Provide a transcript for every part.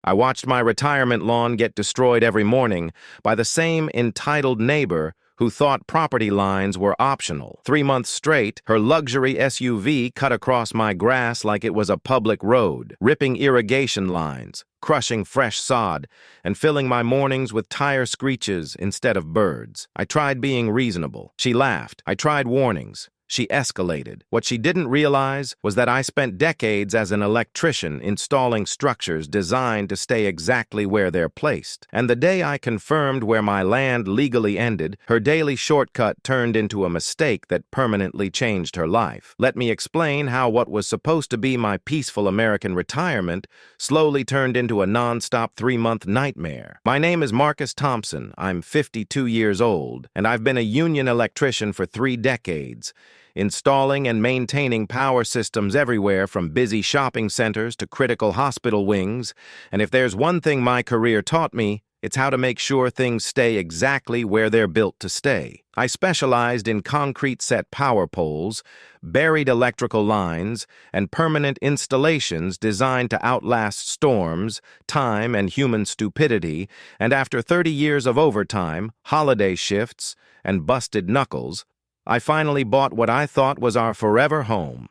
I watched my retirement lawn get destroyed every morning by the same entitled neighbor who thought property lines were optional. 3 months straight, her luxury SUV cut across my grass like it was a public road, ripping irrigation lines, crushing fresh sod, and filling my mornings with tire screeches instead of birds. I tried being reasonable. She laughed. I tried warnings. She escalated. What she didn't realize was that I spent decades as an electrician installing structures designed to stay exactly where they're placed. And the day I confirmed where my land legally ended, her daily shortcut turned into a mistake that permanently changed her life. Let me explain how what was supposed to be my peaceful American retirement slowly turned into a non-stop 3-month nightmare. My name is Marcus Thompson. I'm 52 years old, and I've been a union electrician for 3 decades. Installing and maintaining power systems everywhere from busy shopping centers to critical hospital wings, and if there's one thing my career taught me, it's how to make sure things stay exactly where they're built to stay. I specialized in concrete-set power poles, buried electrical lines, and permanent installations designed to outlast storms, time, and human stupidity, and after 30 years of overtime, holiday shifts, and busted knuckles, I finally bought what I thought was our forever home,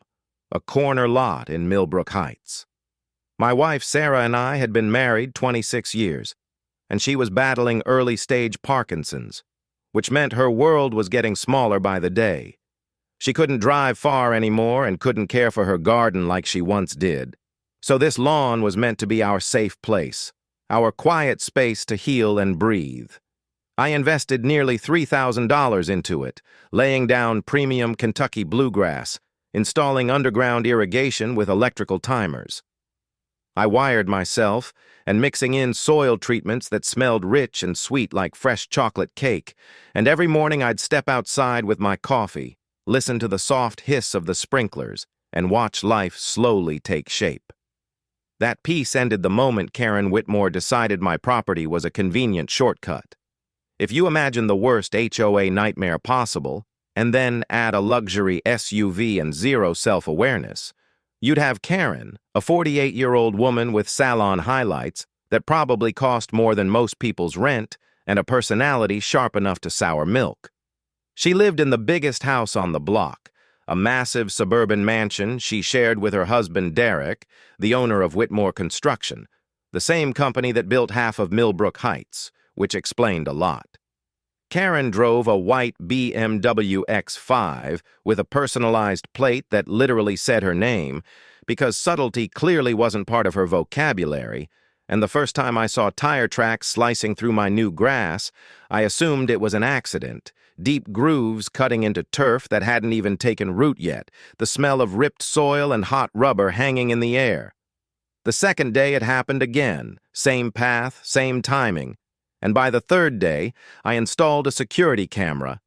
a corner lot in Milbrook Heights. My wife Sarah and I had been married 26 years, and she was battling early-stage Parkinson's, which meant her world was getting smaller by the day. She couldn't drive far anymore and couldn't care for her garden like she once did. So this lawn was meant to be our safe place, our quiet space to heal and breathe. I invested nearly $3,000 into it, laying down premium Kentucky bluegrass, installing underground irrigation with electrical timers. I wired myself, and mixing in soil treatments that smelled rich and sweet like fresh chocolate cake, and every morning I'd step outside with my coffee, listen to the soft hiss of the sprinklers, and watch life slowly take shape. That peace ended the moment Karen Whitmore decided my property was a convenient shortcut. If you imagine the worst HOA nightmare possible, and then add a luxury SUV and zero self-awareness, you'd have Karen, a 48-year-old woman with salon highlights that probably cost more than most people's rent and a personality sharp enough to sour milk. She lived in the biggest house on the block, a massive suburban mansion she shared with her husband Derek, the owner of Whitmore Construction, the same company that built half of Milbrook Heights, which explained a lot. Karen drove a white BMW X5 with a personalized plate that literally said her name, because subtlety clearly wasn't part of her vocabulary, and the first time I saw tire tracks slicing through my new grass, I assumed it was an accident, deep grooves cutting into turf that hadn't even taken root yet, the smell of ripped soil and hot rubber hanging in the air. The second day it happened again, same path, same timing, and by the third day, I installed a security camera,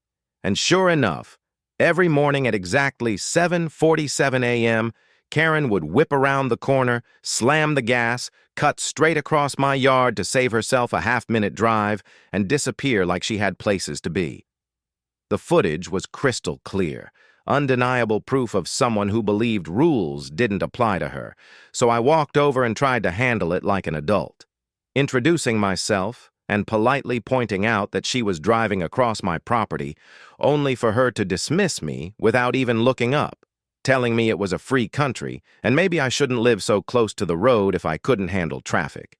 and sure enough, every morning at exactly 7:47 a.m., Karen would whip around the corner, slam the gas, cut straight across my yard to save herself a half-minute drive, and disappear like she had places to be. The footage was crystal clear, undeniable proof of someone who believed rules didn't apply to her, so I walked over and tried to handle it like an adult. Introducing myself, and politely pointing out that she was driving across my property, only for her to dismiss me without even looking up, telling me it was a free country and maybe I shouldn't live so close to the road if I couldn't handle traffic.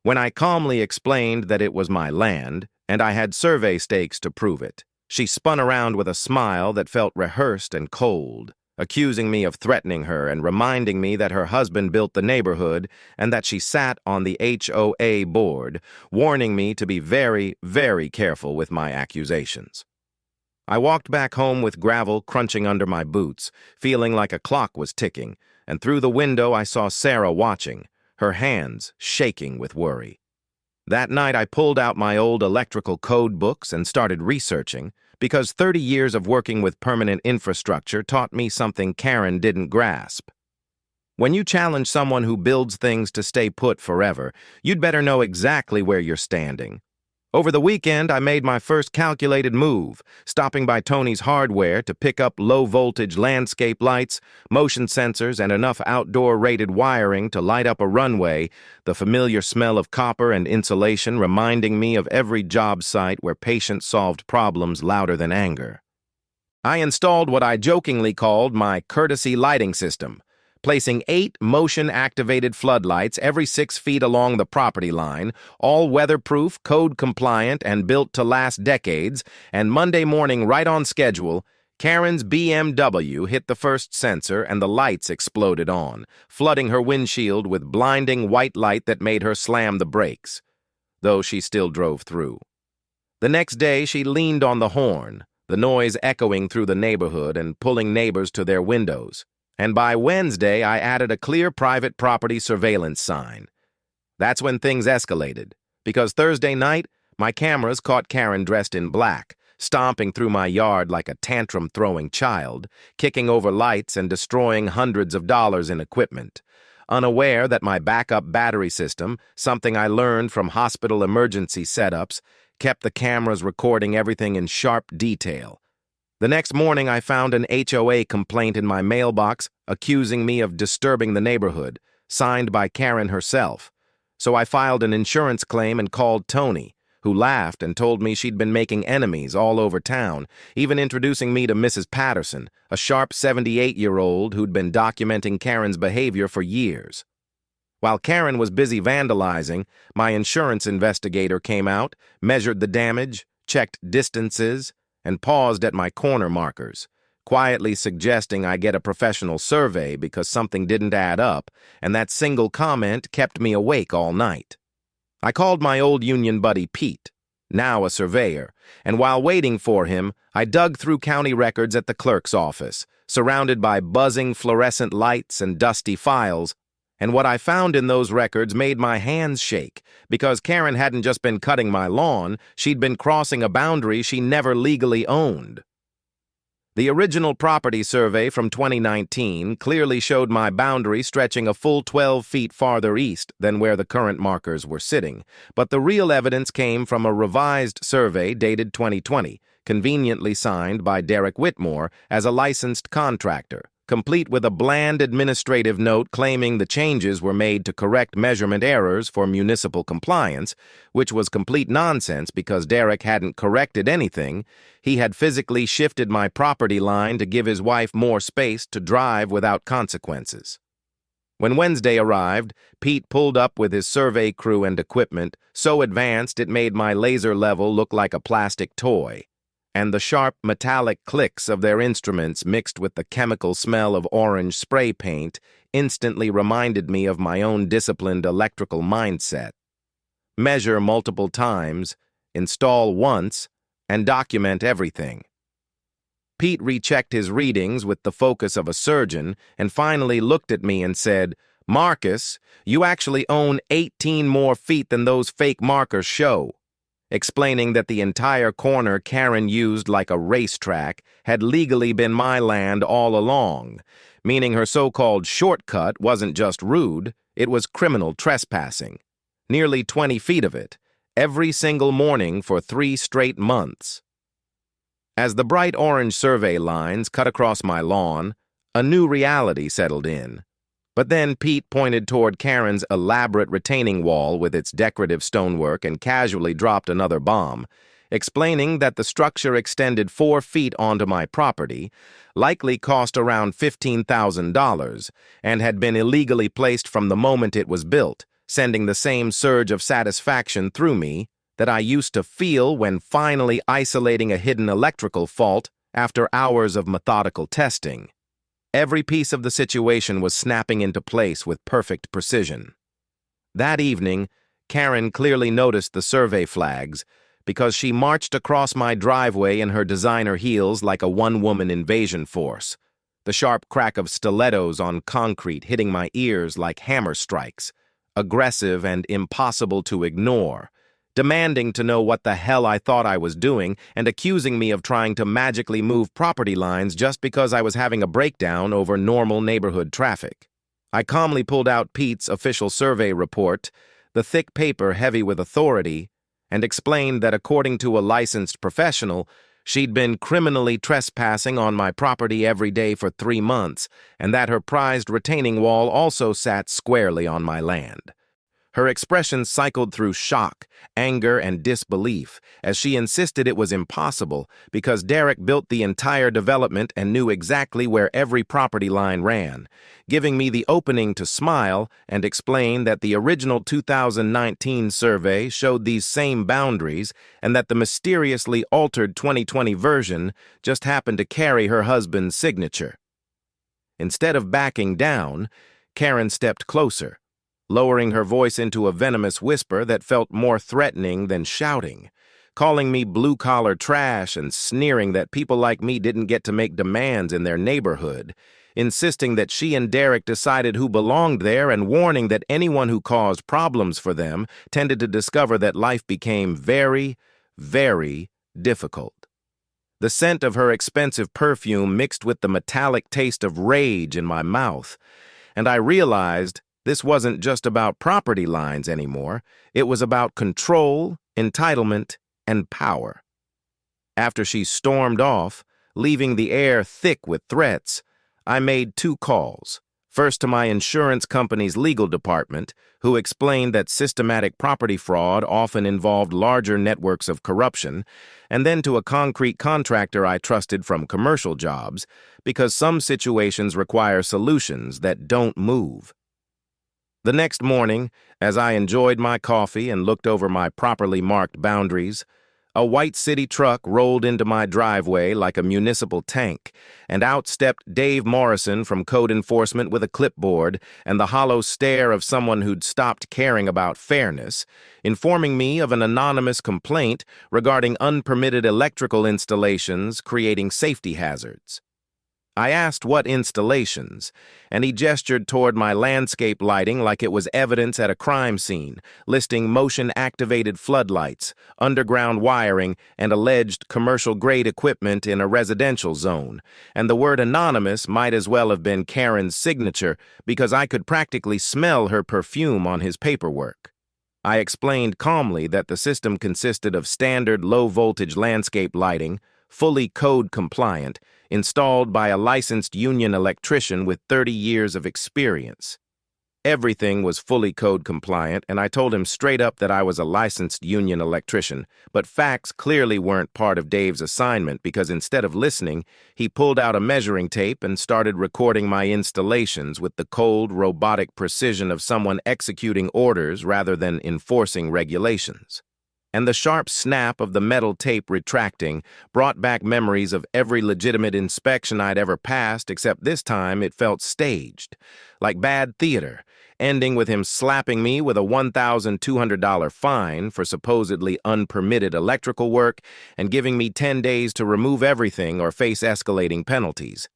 When I calmly explained that it was my land and I had survey stakes to prove it, she spun around with a smile that felt rehearsed and cold, accusing me of threatening her and reminding me that her husband built the neighborhood and that she sat on the HOA board, warning me to be very, very careful with my accusations. I walked back home with gravel crunching under my boots, feeling like a clock was ticking, and through the window I saw Sarah watching, her hands shaking with worry. That night I pulled out my old electrical code books and started researching, because 30 years of working with permanent infrastructure taught me something Karen didn't grasp. When you challenge someone who builds things to stay put forever, you'd better know exactly where you're standing. Over the weekend, I made my first calculated move, stopping by Tony's Hardware to pick up low-voltage landscape lights, motion sensors, and enough outdoor-rated wiring to light up a runway, the familiar smell of copper and insulation reminding me of every job site where patients solved problems louder than anger. I installed what I jokingly called my courtesy lighting system, placing 8 motion-activated floodlights every 6 feet along the property line, all weatherproof, code-compliant, and built to last decades, and Monday morning, right on schedule, Karen's BMW hit the first sensor and the lights exploded on, flooding her windshield with blinding white light that made her slam the brakes, though she still drove through. The next day, she leaned on the horn, the noise echoing through the neighborhood and pulling neighbors to their windows. And by Wednesday, I added a clear private property surveillance sign. That's when things escalated, because Thursday night, my cameras caught Karen dressed in black, stomping through my yard like a tantrum-throwing child, kicking over lights and destroying hundreds of dollars in equipment. Unaware that my backup battery system, something I learned from hospital emergency setups, kept the cameras recording everything in sharp detail. The next morning, I found an HOA complaint in my mailbox accusing me of disturbing the neighborhood, signed by Karen herself. So I filed an insurance claim and called Tony, who laughed and told me she'd been making enemies all over town, even introducing me to Mrs. Patterson, a sharp 78-year-old who'd been documenting Karen's behavior for years. While Karen was busy vandalizing, my insurance investigator came out, measured the damage, checked distances, and paused at my corner markers, quietly suggesting I get a professional survey because something didn't add up, and that single comment kept me awake all night. I called my old union buddy Pete, now a surveyor, and while waiting for him, I dug through county records at the clerk's office, surrounded by buzzing fluorescent lights and dusty files, and what I found in those records made my hands shake, because Karen hadn't just been cutting my lawn, she'd been crossing a boundary she never legally owned. The original property survey from 2019 clearly showed my boundary stretching a full 12 feet farther east than where the current markers were sitting, but the real evidence came from a revised survey dated 2020, conveniently signed by Karen Whitmore as a licensed contractor, complete with a bland administrative note claiming the changes were made to correct measurement errors for municipal compliance, which was complete nonsense because Derek hadn't corrected anything. He had physically shifted my property line to give his wife more space to drive without consequences. When Wednesday arrived, Pete pulled up with his survey crew and equipment, so advanced it made my laser level look like a plastic toy, and the sharp metallic clicks of their instruments mixed with the chemical smell of orange spray paint instantly reminded me of my own disciplined electrical mindset. Measure multiple times, install once, and document everything. Pete rechecked his readings with the focus of a surgeon and finally looked at me and said, "Marcus, you actually own 18 more feet than those fake markers show," explaining that the entire corner Karen used like a racetrack had legally been my land all along, meaning her so-called shortcut wasn't just rude, it was criminal trespassing. Nearly 20 feet of it, every single morning for 3 straight months. As the bright orange survey lines cut across my lawn, a new reality settled in. But then Pete pointed toward Karen's elaborate retaining wall with its decorative stonework and casually dropped another bomb, explaining that the structure extended 4 feet onto my property, likely cost around $15,000, and had been illegally placed from the moment it was built, sending the same surge of satisfaction through me that I used to feel when finally isolating a hidden electrical fault after hours of methodical testing. Every piece of the situation was snapping into place with perfect precision. That evening, Karen clearly noticed the survey flags because she marched across my driveway in her designer heels like a one-woman invasion force, the sharp crack of stilettos on concrete hitting my ears like hammer strikes, aggressive and impossible to ignore, demanding to know what the hell I thought I was doing and accusing me of trying to magically move property lines just because I was having a breakdown over normal neighborhood traffic. I calmly pulled out Pete's official survey report, the thick paper heavy with authority, and explained that according to a licensed professional, she'd been criminally trespassing on my property every day for 3 months, and that her prized retaining wall also sat squarely on my land. Her expressions cycled through shock, anger, and disbelief as she insisted it was impossible because Derek built the entire development and knew exactly where every property line ran, giving me the opening to smile and explain that the original 2019 survey showed these same boundaries and that the mysteriously altered 2020 version just happened to carry her husband's signature. Instead of backing down, Karen stepped closer, lowering her voice into a venomous whisper that felt more threatening than shouting, calling me blue-collar trash and sneering that people like me didn't get to make demands in their neighborhood, insisting that she and Derek decided who belonged there and warning that anyone who caused problems for them tended to discover that life became very, very difficult. The scent of her expensive perfume mixed with the metallic taste of rage in my mouth, and I realized this wasn't just about property lines anymore. It was about control, entitlement, and power. After she stormed off, leaving the air thick with threats, I made 2 calls. First to my insurance company's legal department, who explained that systematic property fraud often involved larger networks of corruption, and then to a concrete contractor I trusted from commercial jobs, because some situations require solutions that don't move. The next morning, as I enjoyed my coffee and looked over my properly marked boundaries, a white city truck rolled into my driveway like a municipal tank, and out stepped Dave Morrison from code enforcement with a clipboard and the hollow stare of someone who'd stopped caring about fairness, informing me of an anonymous complaint regarding unpermitted electrical installations creating safety hazards. I asked what installations, and he gestured toward my landscape lighting like it was evidence at a crime scene, listing motion-activated floodlights, underground wiring, and alleged commercial-grade equipment in a residential zone, and the word anonymous might as well have been Karen's signature because I could practically smell her perfume on his paperwork. I explained calmly that the system consisted of standard low-voltage landscape lighting, fully code-compliant, installed by a licensed union electrician with 30 years of experience. Everything was fully code-compliant, and I told him straight up that I was a licensed union electrician, but facts clearly weren't part of Dave's assignment because instead of listening, he pulled out a measuring tape and started recording my installations with the cold, robotic precision of someone executing orders rather than enforcing regulations. And the sharp snap of the metal tape retracting brought back memories of every legitimate inspection I'd ever passed, except this time it felt staged, like bad theater, ending with him slapping me with a $1,200 fine for supposedly unpermitted electrical work and giving me 10 days to remove everything or face escalating penalties.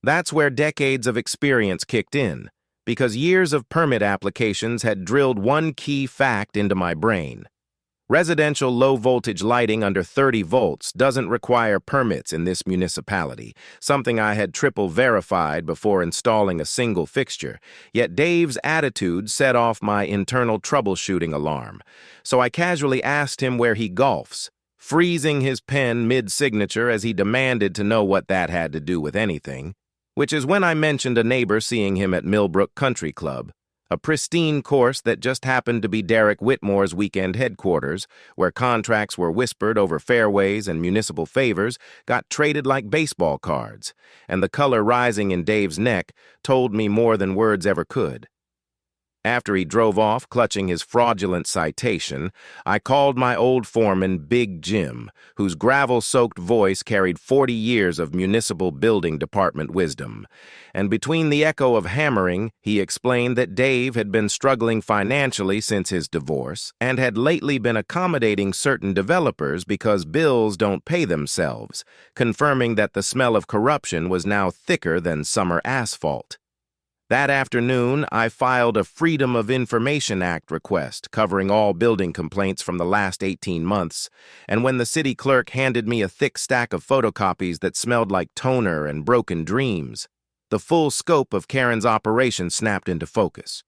That's where decades of experience kicked in, because years of permit applications had drilled one key fact into my brain. Residential low-voltage lighting under 30 volts doesn't require permits in this municipality, something I had triple verified before installing a single fixture, yet Dave's attitude set off my internal troubleshooting alarm, so I casually asked him where he golfs, freezing his pen mid-signature as he demanded to know what that had to do with anything, which is when I mentioned a neighbor seeing him at Milbrook Country Club, a pristine course that just happened to be Karen Whitmore's weekend headquarters, where contracts were whispered over fairways and municipal favors got traded like baseball cards, and the color rising in Dave's neck told me more than words ever could. After he drove off, clutching his fraudulent citation, I called my old foreman, Big Jim, whose gravel-soaked voice carried 40 years of municipal building department wisdom. And between the echo of hammering, he explained that Dave had been struggling financially since his divorce and had lately been accommodating certain developers because bills don't pay themselves, confirming that the smell of corruption was now thicker than summer asphalt. That afternoon, I filed a Freedom of Information Act request covering all building complaints from the last 18 months, and when the city clerk handed me a thick stack of photocopies that smelled like toner and broken dreams, the full scope of Karen's operation snapped into focus.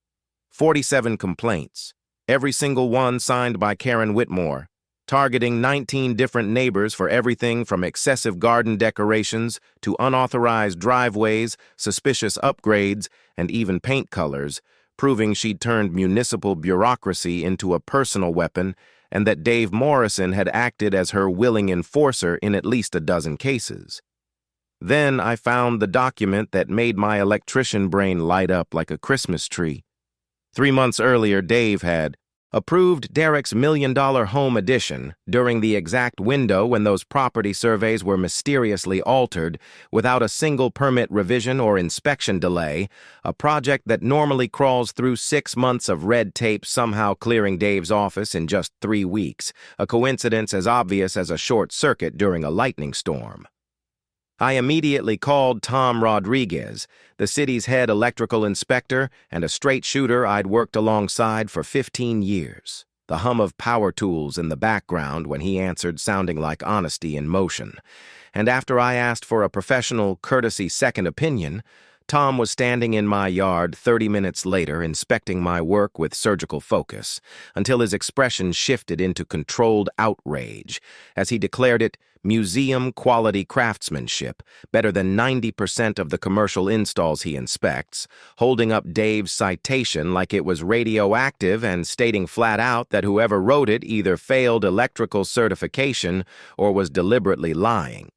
47 complaints, every single one signed by Karen Whitmore, targeting 19 different neighbors for everything from excessive garden decorations to unauthorized driveways, suspicious upgrades, and even paint colors, proving she'd turned municipal bureaucracy into a personal weapon and that Dave Morrison had acted as her willing enforcer in at least a dozen cases. Then I found the document that made my electrician brain light up like a Christmas tree. 3 months earlier, Dave had approved Derek's $1 million home addition during the exact window when those property surveys were mysteriously altered without a single permit revision or inspection delay, a project that normally crawls through 6 months of red tape somehow clearing Dave's office in just 3 weeks, a coincidence as obvious as a short circuit during a lightning storm. I immediately called Tom Rodriguez, the city's head electrical inspector and a straight shooter I'd worked alongside for 15 years. The hum of power tools in the background when he answered sounding like honesty in motion. And after I asked for a professional courtesy second opinion, Tom was standing in my yard 30 minutes later inspecting my work with surgical focus, until his expression shifted into controlled outrage as he declared it museum-quality craftsmanship, better than 90% of the commercial installs he inspects, holding up Dave's citation like it was radioactive and stating flat out that whoever wrote it either failed electrical certification or was deliberately lying.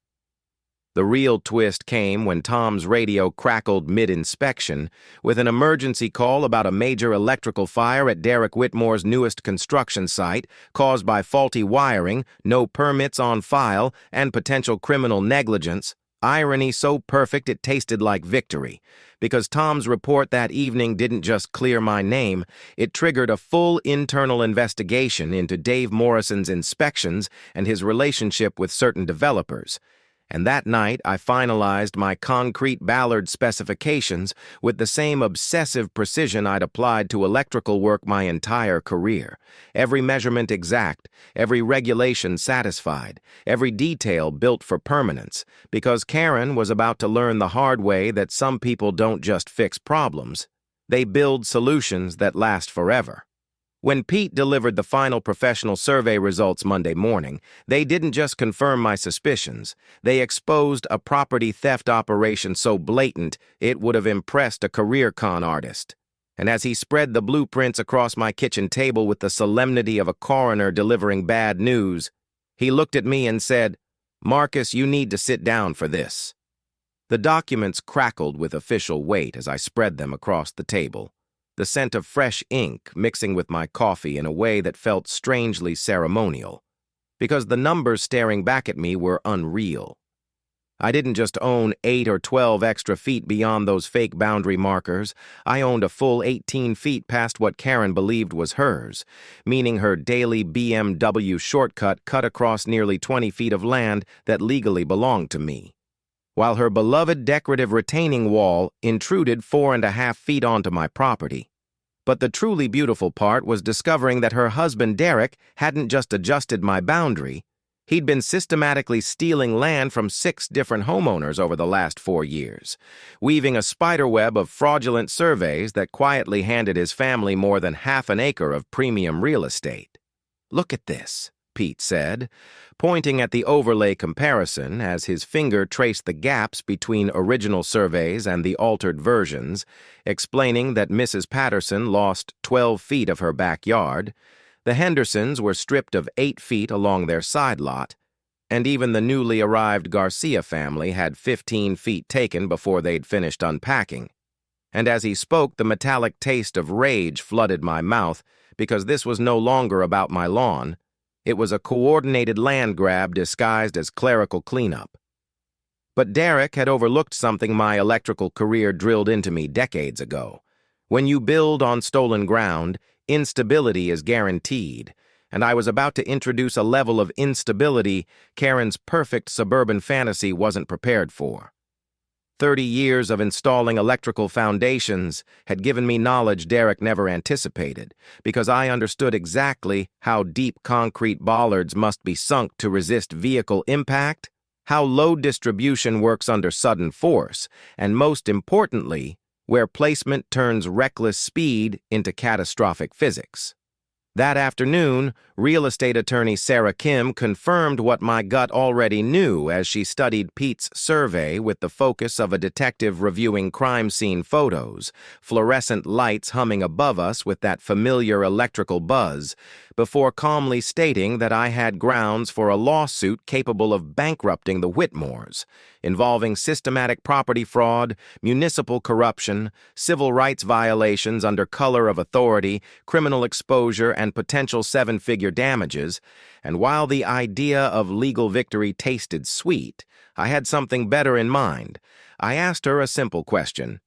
The real twist came when Tom's radio crackled mid-inspection with an emergency call about a major electrical fire at Karen Whitmore's newest construction site caused by faulty wiring, no permits on file, and potential criminal negligence. Irony so perfect it tasted like victory, because Tom's report that evening didn't just clear my name, it triggered a full internal investigation into Dave Morrison's inspections and his relationship with certain developers. And that night, I finalized my concrete Bollard specifications with the same obsessive precision I'd applied to electrical work my entire career. Every measurement exact, every regulation satisfied, every detail built for permanence, because Karen was about to learn the hard way that some people don't just fix problems. They build solutions that last forever. When Pete delivered the final professional survey results Monday morning, they didn't just confirm my suspicions. They exposed a property theft operation so blatant it would have impressed a career con artist. And as he spread the blueprints across my kitchen table with the solemnity of a coroner delivering bad news, he looked at me and said, "Marcus, you need to sit down for this." The documents crackled with official weight as I spread them across the table, the scent of fresh ink mixing with my coffee in a way that felt strangely ceremonial, because the numbers staring back at me were unreal. I didn't just own 8 or 12 extra feet beyond those fake boundary markers. I owned a full 18 feet past what Karen believed was hers, meaning her daily BMW shortcut cut across nearly 20 feet of land that legally belonged to me, while her beloved decorative retaining wall intruded 4.5 feet onto my property. But the truly beautiful part was discovering that her husband Derek hadn't just adjusted my boundary. He'd been systematically stealing land from 6 different homeowners over the last 4 years, weaving a spiderweb of fraudulent surveys that quietly handed his family more than half an acre of premium real estate. "Look at this," Pete said, pointing at the overlay comparison as his finger traced the gaps between original surveys and the altered versions, explaining that Mrs. Patterson lost 12 feet of her backyard, the Hendersons were stripped of 8 feet along their side lot, and even the newly arrived Garcia family had 15 feet taken before they'd finished unpacking. And as he spoke, the metallic taste of rage flooded my mouth, because this was no longer about my lawn. It was a coordinated land grab disguised as clerical cleanup. But Derek had overlooked something my electrical career drilled into me decades ago. When you build on stolen ground, instability is guaranteed, and I was about to introduce a level of instability Karen's perfect suburban fantasy wasn't prepared for. 30 years of installing electrical foundations had given me knowledge Derek never anticipated, because I understood exactly how deep concrete bollards must be sunk to resist vehicle impact, how load distribution works under sudden force, and most importantly, where placement turns reckless speed into catastrophic physics. That afternoon, real estate attorney Sarah Kim confirmed what my gut already knew as she studied Pete's survey with the focus of a detective reviewing crime scene photos, fluorescent lights humming above us with that familiar electrical buzz, before calmly stating that I had grounds for a lawsuit capable of bankrupting the Whitmores, involving systematic property fraud, municipal corruption, civil rights violations under color of authority, criminal exposure, and potential seven-figure damages. And while the idea of legal victory tasted sweet, I had something better in mind. I asked her a simple question.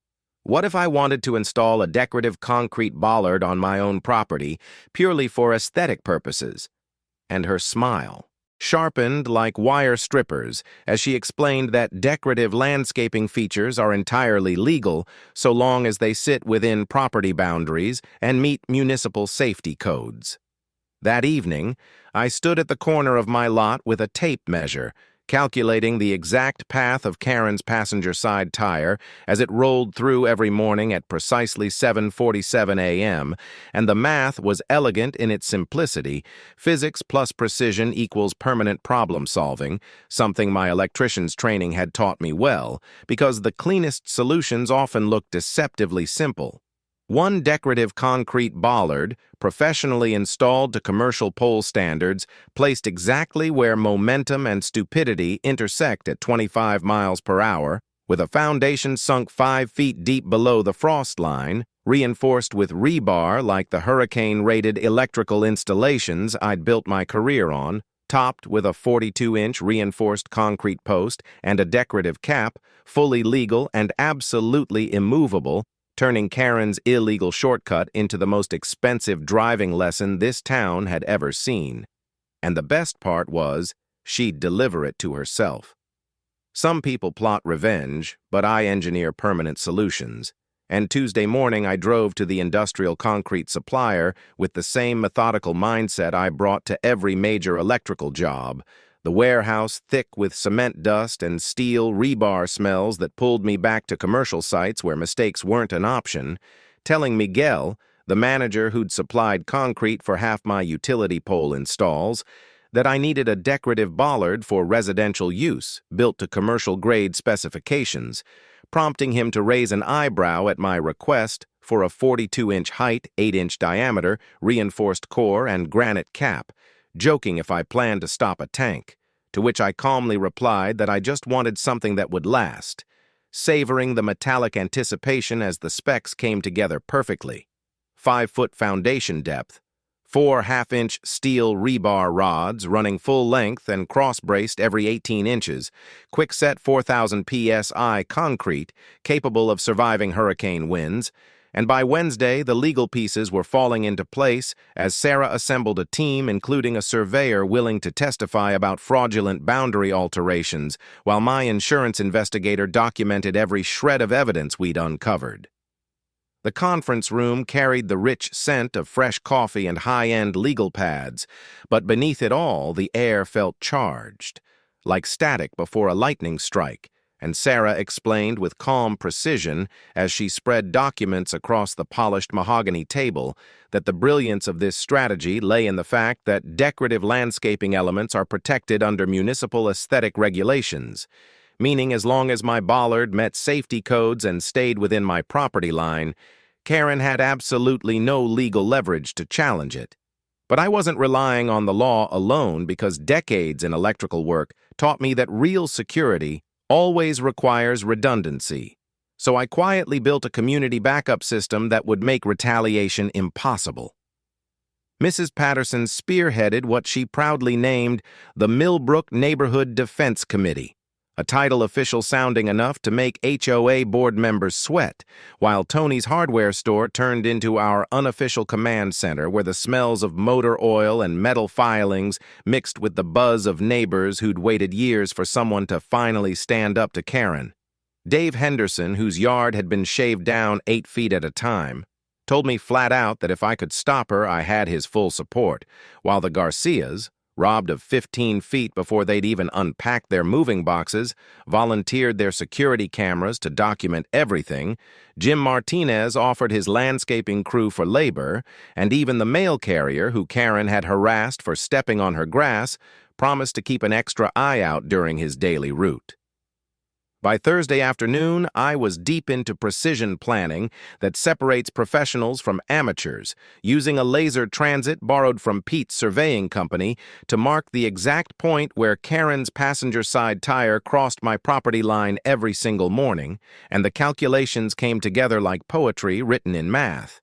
What if I wanted to install a decorative concrete bollard on my own property purely for aesthetic purposes? And her smile sharpened like wire strippers as she explained that decorative landscaping features are entirely legal so long as they sit within property boundaries and meet municipal safety codes. That evening, I stood at the corner of my lot with a tape measure, calculating the exact path of Karen's passenger side tire as it rolled through every morning at precisely 7:47 a.m., and the math was elegant in its simplicity. Physics plus precision equals permanent problem solving, something my electrician's training had taught me well, because the cleanest solutions often look deceptively simple. One decorative concrete bollard, professionally installed to commercial pole standards, placed exactly where momentum and stupidity intersect at 25 miles per hour, with a foundation sunk 5 feet deep below the frost line, reinforced with rebar like the hurricane-rated electrical installations I'd built my career on, topped with a 42-inch reinforced concrete post and a decorative cap, fully legal and absolutely immovable, turning Karen's illegal shortcut into the most expensive driving lesson this town had ever seen. And the best part was, she'd deliver it to herself. Some people plot revenge, but I engineer permanent solutions. And Tuesday morning I drove to the industrial concrete supplier with the same methodical mindset I brought to every major electrical job, the warehouse thick with cement dust and steel rebar smells that pulled me back to commercial sites where mistakes weren't an option, telling Miguel, the manager who'd supplied concrete for half my utility pole installs, that I needed a decorative bollard for residential use, built to commercial-grade specifications, prompting him to raise an eyebrow at my request for a 42-inch height, 8-inch diameter, reinforced core, and granite cap, joking if I planned to stop a tank, to which I calmly replied that I just wanted something that would last, savoring the metallic anticipation as the specs came together perfectly. 5-foot foundation depth, 4 half-inch steel rebar rods running full length and cross-braced every 18 inches, quick-set 4,000 psi concrete capable of surviving hurricane winds, and by Wednesday, the legal pieces were falling into place as Sarah assembled a team including a surveyor willing to testify about fraudulent boundary alterations, while my insurance investigator documented every shred of evidence we'd uncovered. The conference room carried the rich scent of fresh coffee and high-end legal pads, but beneath it all, the air felt charged, like static before a lightning strike, and Sarah explained with calm precision as she spread documents across the polished mahogany table that the brilliance of this strategy lay in the fact that decorative landscaping elements are protected under municipal aesthetic regulations, meaning as long as my bollard met safety codes and stayed within my property line, Karen had absolutely no legal leverage to challenge it. But I wasn't relying on the law alone because decades in electrical work taught me that real security always requires redundancy, so I quietly built a community backup system that would make retaliation impossible. Mrs. Patterson spearheaded what she proudly named the Milbrook Neighborhood Defense Committee, a title official sounding enough to make HOA board members sweat, while Tony's hardware store turned into our unofficial command center where the smells of motor oil and metal filings mixed with the buzz of neighbors who'd waited years for someone to finally stand up to Karen. Dave Henderson, whose yard had been shaved down 8 feet at a time, told me flat out that if I could stop her, I had his full support, while the Garcias, robbed of 15 feet before they'd even unpacked their moving boxes, volunteered their security cameras to document everything, Jim Martinez offered his landscaping crew for labor, and even the mail carrier, who Karen had harassed for stepping on her grass, promised to keep an extra eye out during his daily route. By Thursday afternoon, I was deep into precision planning that separates professionals from amateurs, using a laser transit borrowed from Pete's surveying company to mark the exact point where Karen's passenger side tire crossed my property line every single morning, and the calculations came together like poetry written in math.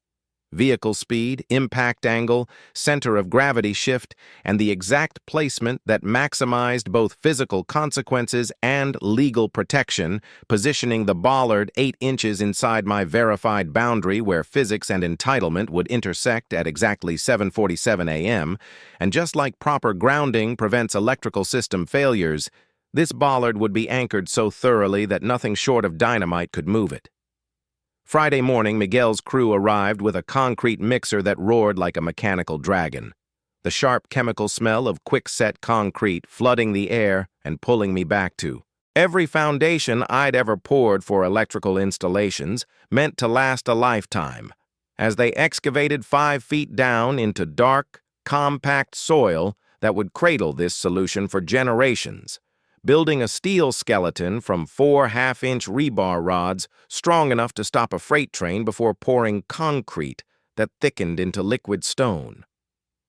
Vehicle speed, impact angle, center of gravity shift, and the exact placement that maximized both physical consequences and legal protection, positioning the Bollard 8 inches inside my verified boundary where physics and entitlement would intersect at exactly 7:47 a.m., and just like proper grounding prevents electrical system failures, this Bollard would be anchored so thoroughly that nothing short of dynamite could move it. Friday morning, Miguel's crew arrived with a concrete mixer that roared like a mechanical dragon, the sharp chemical smell of quick-set concrete flooding the air and pulling me back to every foundation I'd ever poured for electrical installations, meant to last a lifetime, as they excavated 5 feet down into dark, compact soil that would cradle this solution for generations, building a steel skeleton from 4 half-inch rebar rods strong enough to stop a freight train before pouring concrete that thickened into liquid stone.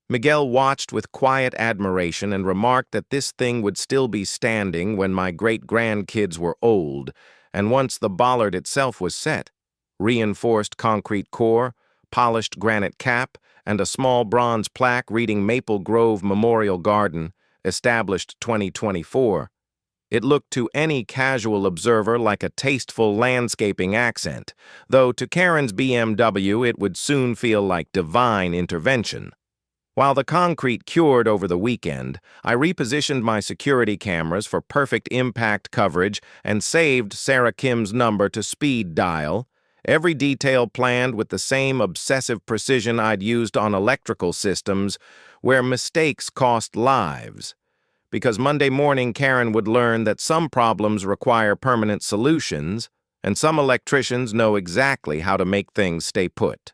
Miguel watched with quiet admiration and remarked that this thing would still be standing when my great-grandkids were old, and once the Bollard itself was set, reinforced concrete core, polished granite cap, and a small bronze plaque reading Maple Grove Memorial Garden, established 2024. It looked to any casual observer like a tasteful landscaping accent, though to Karen's BMW it would soon feel like divine intervention. While the concrete cured over the weekend, I repositioned my security cameras for perfect impact coverage and saved Sarah Kim's number to speed dial, every detail planned with the same obsessive precision I'd used on electrical systems where mistakes cost lives. Because Monday morning Karen would learn that some problems require permanent solutions, and some electricians know exactly how to make things stay put.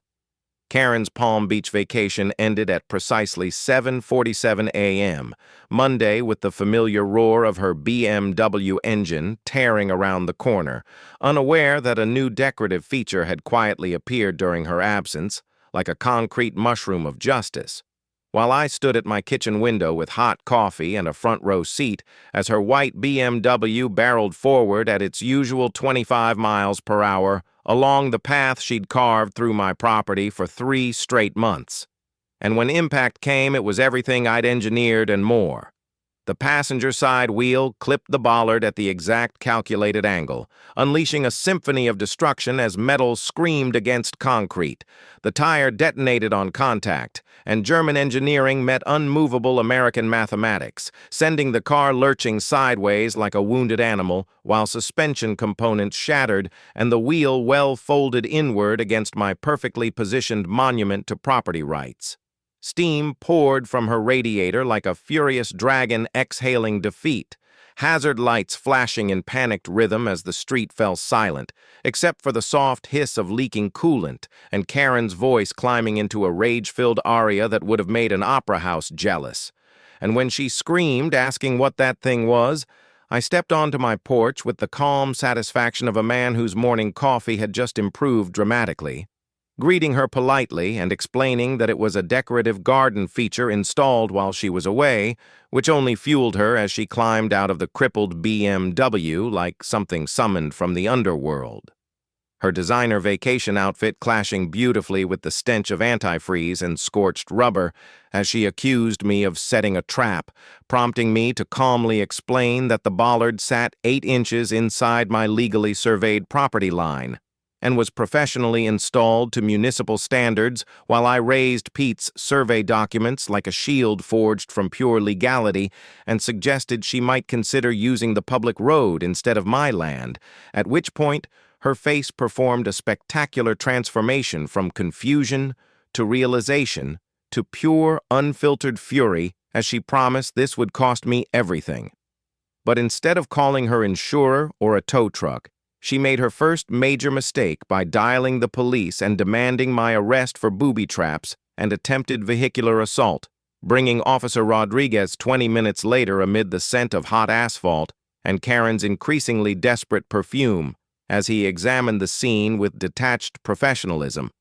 Karen's Palm Beach vacation ended at precisely 7:47 a.m., Monday with the familiar roar of her BMW engine tearing around the corner, unaware that a new decorative feature had quietly appeared during her absence, like a concrete mushroom of justice. While I stood at my kitchen window with hot coffee and a front-row seat as her white BMW barreled forward at its usual 25 miles per hour along the path she'd carved through my property for 3 straight months. And when impact came, it was everything I'd engineered and more. The passenger side wheel clipped the Bollard at the exact calculated angle, unleashing a symphony of destruction as metal screamed against concrete. The tire detonated on contact, and German engineering met unmovable American mathematics, sending the car lurching sideways like a wounded animal, while suspension components shattered and the wheel well folded inward against my perfectly positioned monument to property rights. Steam poured from her radiator like a furious dragon exhaling defeat, hazard lights flashing in panicked rhythm as the street fell silent, except for the soft hiss of leaking coolant and Karen's voice climbing into a rage-filled aria that would have made an opera house jealous. And when she screamed, asking what that thing was, I stepped onto my porch with the calm satisfaction of a man whose morning coffee had just improved dramatically, greeting her politely and explaining that it was a decorative garden feature installed while she was away, which only fueled her as she climbed out of the crippled BMW like something summoned from the underworld. Her designer vacation outfit clashing beautifully with the stench of antifreeze and scorched rubber as she accused me of setting a trap, prompting me to calmly explain that the Bollard sat 8 inches inside my legally surveyed property line and was professionally installed to municipal standards while I raised Pete's survey documents like a shield forged from pure legality and suggested she might consider using the public road instead of my land, at which point her face performed a spectacular transformation from confusion to realization to pure, unfiltered fury as she promised this would cost me everything. But instead of calling her insurer or a tow truck, she made her first major mistake by dialing the police and demanding my arrest for booby traps and attempted vehicular assault, bringing Officer Rodriguez 20 minutes later amid the scent of hot asphalt and Karen's increasingly desperate perfume as he examined the scene with detached professionalism,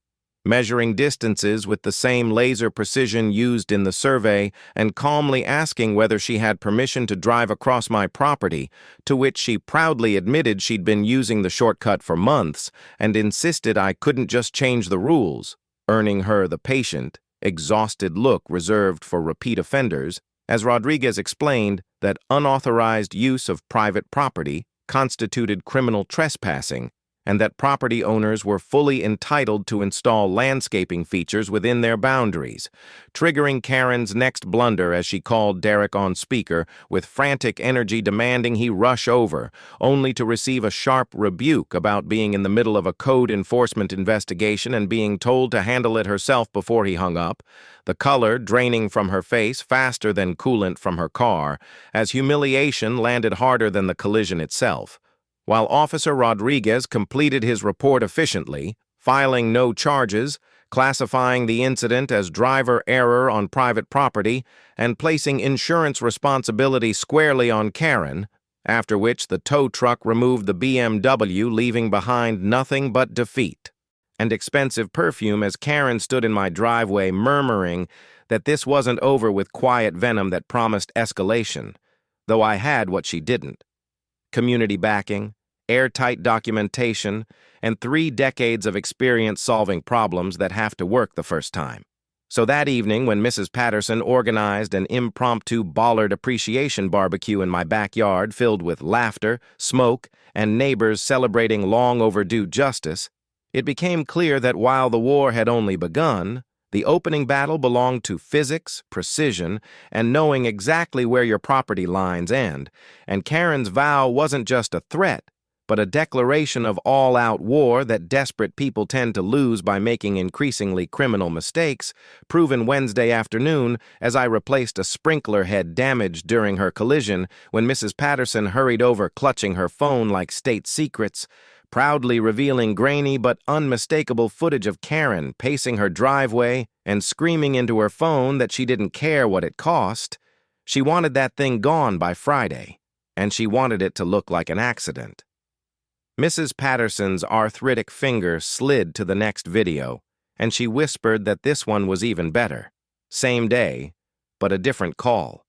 measuring distances with the same laser precision used in the survey and calmly asking whether she had permission to drive across my property, to which she proudly admitted she'd been using the shortcut for months and insisted I couldn't just change the rules, earning her the patient, exhausted look reserved for repeat offenders, as Rodriguez explained that unauthorized use of private property constituted criminal trespassing, and that property owners were fully entitled to install landscaping features within their boundaries, triggering Karen's next blunder as she called Derek on speaker with frantic energy demanding he rush over, only to receive a sharp rebuke about being in the middle of a code enforcement investigation and being told to handle it herself before he hung up, the color draining from her face faster than coolant from her car, as humiliation landed harder than the collision itself. While Officer Rodriguez completed his report efficiently, filing no charges, classifying the incident as driver error on private property, and placing insurance responsibility squarely on Karen, after which the tow truck removed the BMW, leaving behind nothing but defeat and expensive perfume as Karen stood in my driveway murmuring that this wasn't over with quiet venom that promised escalation, though I had what she didn't: community backing, airtight documentation, and 3 decades of experience solving problems that have to work the first time. So that evening, when Mrs. Patterson organized an impromptu Bollard appreciation barbecue in my backyard filled with laughter, smoke, and neighbors celebrating long overdue justice, it became clear that while the war had only begun, the opening battle belonged to physics, precision, and knowing exactly where your property lines end, and Karen's vow wasn't just a threat, but a declaration of all-out war that desperate people tend to lose by making increasingly criminal mistakes, proven Wednesday afternoon as I replaced a sprinkler head damaged during her collision when Mrs. Patterson hurried over clutching her phone like state secrets, proudly revealing grainy but unmistakable footage of Karen pacing her driveway and screaming into her phone that she didn't care what it cost. She wanted that thing gone by Friday, and she wanted it to look like an accident. Mrs. Patterson's arthritic finger slid to the next video, and she whispered that this one was even better. Same day, but a different call,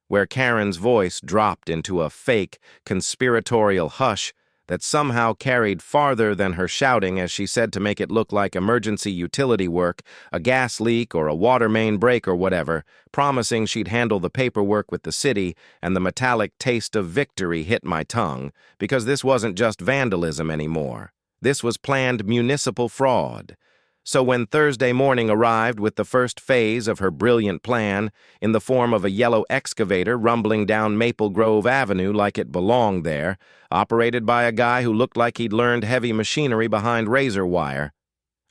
where Karen's voice dropped into a fake, conspiratorial hush that somehow carried farther than her shouting as she said to make it look like emergency utility work, a gas leak or a water main break or whatever, promising she'd handle the paperwork with the city, and the metallic taste of victory hit my tongue, because this wasn't just vandalism anymore. This was planned municipal fraud. So when Thursday morning arrived with the first phase of her brilliant plan, in the form of a yellow excavator rumbling down Maple Grove Avenue like it belonged there, operated by a guy who looked like he'd learned heavy machinery behind razor wire,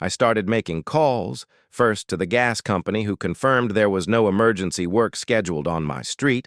I started making calls, first to the gas company who confirmed there was no emergency work scheduled on my street,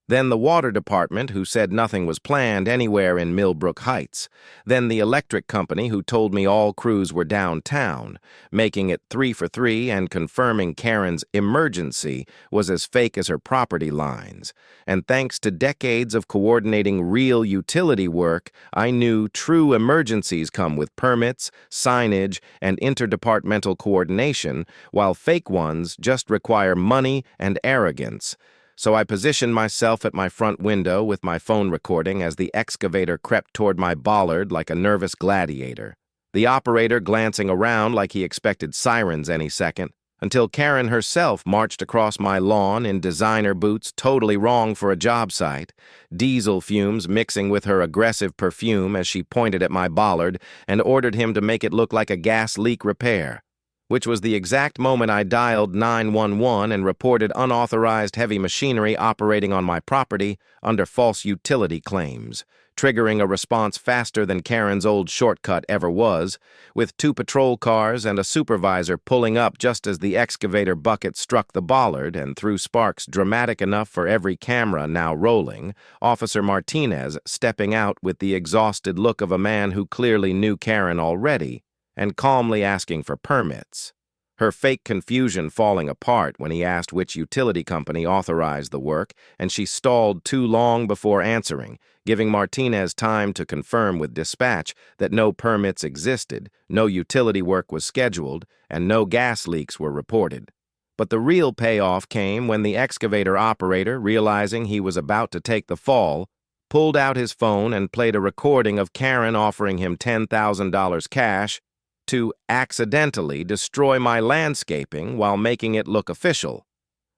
then the water department who said nothing was planned anywhere in Milbrook Heights, then the electric company who told me all crews were downtown, making it 3 for 3 and confirming Karen's emergency was as fake as her property lines. And thanks to decades of coordinating real utility work, I knew true emergencies come with permits, signage, and interdepartmental coordination, while fake ones just require money and arrogance. So I positioned myself at my front window with my phone recording as the excavator crept toward my bollard like a nervous gladiator, the operator glancing around like he expected sirens any second, until Karen herself marched across my lawn in designer boots totally wrong for a job site, diesel fumes mixing with her aggressive perfume as she pointed at my bollard and ordered him to make it look like a gas leak repair, which was the exact moment I dialed 911 and reported unauthorized heavy machinery operating on my property under false utility claims, triggering a response faster than Karen's old shortcut ever was, with 2 patrol cars and a supervisor pulling up just as the excavator bucket struck the bollard and threw sparks dramatic enough for every camera now rolling, Officer Martinez stepping out with the exhausted look of a man who clearly knew Karen already and calmly asking for permits. Her fake confusion falling apart when he asked which utility company authorized the work, and she stalled too long before answering, giving Martinez time to confirm with dispatch that no permits existed, no utility work was scheduled, and no gas leaks were reported. But the real payoff came when the excavator operator, realizing he was about to take the fall, pulled out his phone and played a recording of Karen offering him $10,000 cash to accidentally destroy my landscaping while making it look official.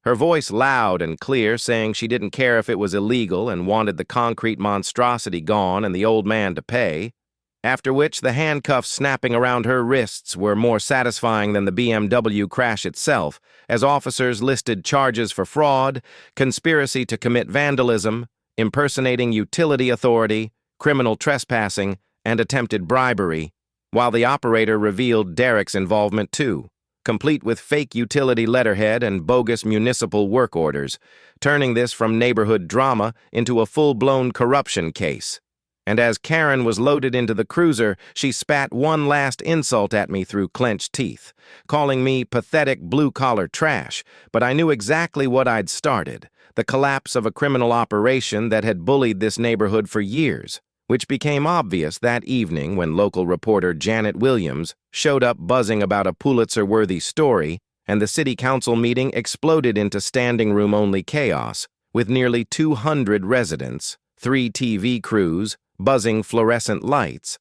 Her voice loud and clear, saying she didn't care if it was illegal and wanted the concrete monstrosity gone and the old man to pay, after which the handcuffs snapping around her wrists were more satisfying than the BMW crash itself, as officers listed charges for fraud, conspiracy to commit vandalism, impersonating utility authority, criminal trespassing, and attempted bribery, while the operator revealed Derek's involvement too, complete with fake utility letterhead and bogus municipal work orders, turning this from neighborhood drama into a full-blown corruption case. And as Karen was loaded into the cruiser, she spat one last insult at me through clenched teeth, calling me pathetic blue-collar trash, but I knew exactly what I'd started, the collapse of a criminal operation that had bullied this neighborhood for years, which became obvious that evening when local reporter Janet Williams showed up buzzing about a Pulitzer-worthy story, and the city council meeting exploded into standing-room-only chaos, with nearly 200 residents, 3 TV crews, buzzing fluorescent lights,